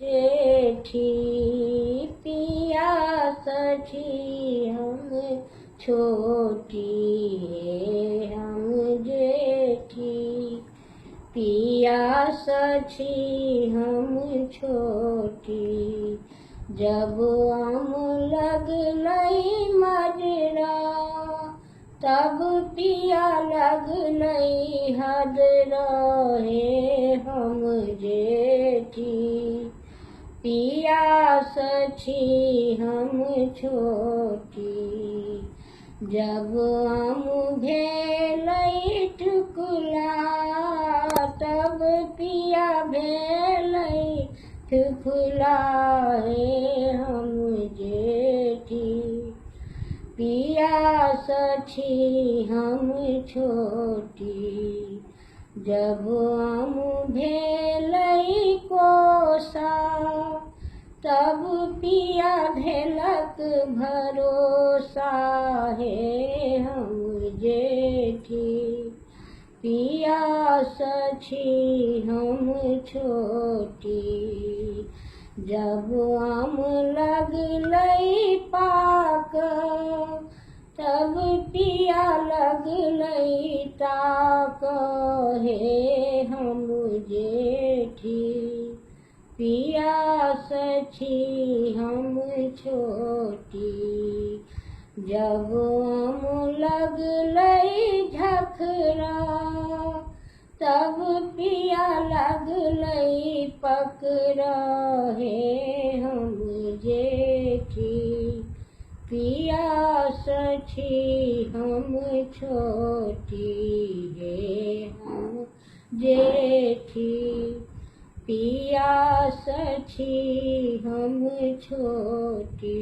जेठी पिया सखी हम छोटी हम जेठी पिया सखी हम छोटी जब आम लगलई मजरा तब पिया लगलई हजरा हे हम जेठी पिया सखी हम छोटी जब आम भेलई ठुकुला तब पिया भेलई ठुकुला हे हम जेठी पिया सखी हम छोटी जब आम भेलई कोसा तब पिया भेलक भरोसा हे हम जेठी पिया सखी हम छोटी जब आम लगलई पाक तब पिया लगलई ताक हे हम जेठी पिया सखी हम छोटी जब आम लगलई झखरा तब पिया लगलई पकड़ा हे हम जेठी पिया सखी हम छोटी हे हम जेठी पिया सखी हम छोटी।